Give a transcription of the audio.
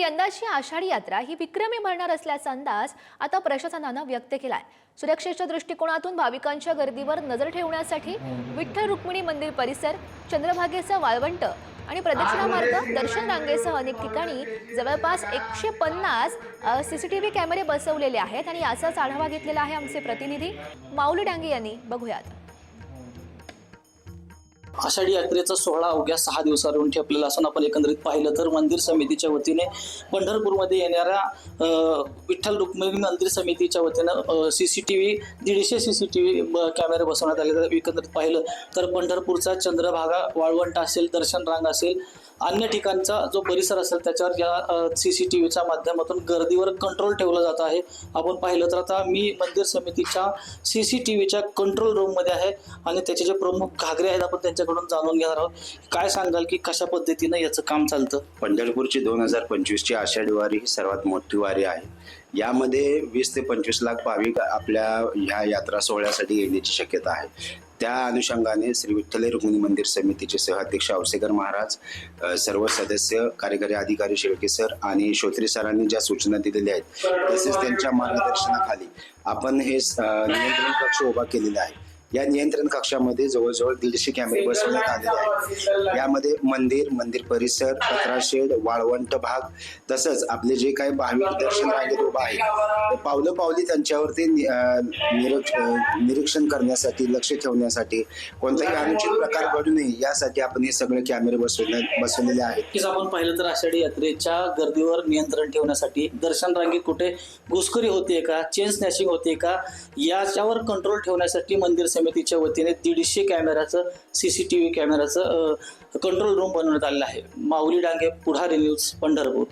यंदाची आषाढी यात्रा ही विक्रमी भरणार असल्याचा अंदाज आता प्रशासनानं व्यक्त केलाय। सुरक्षेच्या दृष्टिकोनातून भाविकांच्या गर्दीवर नजर ठेवण्यासाठी विठ्ठल रुक्मिणी मंदिर परिसर, चंद्रभागेचा वाळवंट आणि प्रदक्षिणा मार्ग, दर्शन रांगेसह अनेक ठिकाणी जवळपास 150 सीसीटीव्ही कॅमेरे बसवलेले आहेत आणि याचाच आढावा घेतलेला आहे आमचे प्रतिनिधी माऊली डांगे यांनी। बघूयात। आषाढी यात्रेचा सोहळा अवघ्या 6 दिवसांवरून ठेपलेला असून आपण एकंदरीत पाहिलं तर मंदिर समितीच्या वतीने पंढरपूरमध्ये येणाऱ्या विठ्ठल रुक्मिणी मंदिर समितीच्या वतीनं सीसीटीव्ही 150 सीसीटीव्ही कॅमेरे बसवण्यात आले। तर एकंदरीत पाहिलं तर पंढरपूरचा चंद्रभागा वाळवंट असेल, दर्शन रांग असेल, अन्य ठिकाणचा जो परिसर असेल त्याच्यावर या सीसीटीव्हीच्या माध्यमातून गर्दीवर कंट्रोल ठेवला जात आहे। आपण पाहिलं तर आता मी मंदिर समितीच्या सीसीटीव्हीच्या कंट्रोल रूममध्ये आहे आणि त्याचे जे प्रमुख घागरे आहेत आपण त्यांच्याकडून जाणून घेणार आहोत। काय सांगाल की कशा पद्धतीने याचं काम चालतं? पंढरपूरची 2025ची आषाढी वारी ही सर्वात मोठी वारी आहे। यामध्ये 20 ते 25 लाख भाविक आपल्या ह्या यात्रा सोहळ्यासाठी येण्याची शक्यता आहे। त्या अनुषंगाने श्री विठ्ठल रुक्मिणी मंदिर समितीचे सहअध्यक्ष औसेकर महाराज, सर्व सदस्य, कार्यकारी अधिकारी शेळके सर आणि श्रोत्री सरांनी ज्या सूचना दिलेल्या आहेत तसेच त्यांच्या मार्गदर्शनाखाली आपण हे नियंत्रण कक्ष उभा केलेला आहे। या नियंत्रण कक्षामध्ये जवळजवळ 150 कॅमेरे बसवण्यात आलेले आहेत। यामध्ये मंदिर परिसर, कचरा शेड, वाळवंट भाग तसंच आपले जे काही भाविक दर्शन रांगेत उभा आहे पावली त्यांच्यावरती निरीक्षण करण्यासाठी, लक्ष ठेवण्यासाठी, कोणताही अनुचित प्रकार घडू नये यासाठी आपण हे सगळे कॅमेरे बसवलेले आहेत। आपण पाहिलं तर आषाढी यात्रेच्या गर्दीवर नियंत्रण ठेवण्यासाठी दर्शन रांगेत कुठे घुसखोरी होते का, चेन स्नॅचिंग होते का, याच्यावर कंट्रोल ठेवण्यासाठी मंदिर समितीच्या वतीने 150 कॅमेराचं सीसीटीव्ही कॅमेराचं कंट्रोल रूम बनवण्यात आलेलं आहे। माऊली डांगे, पुढारी न्यूज, पंढरपूर।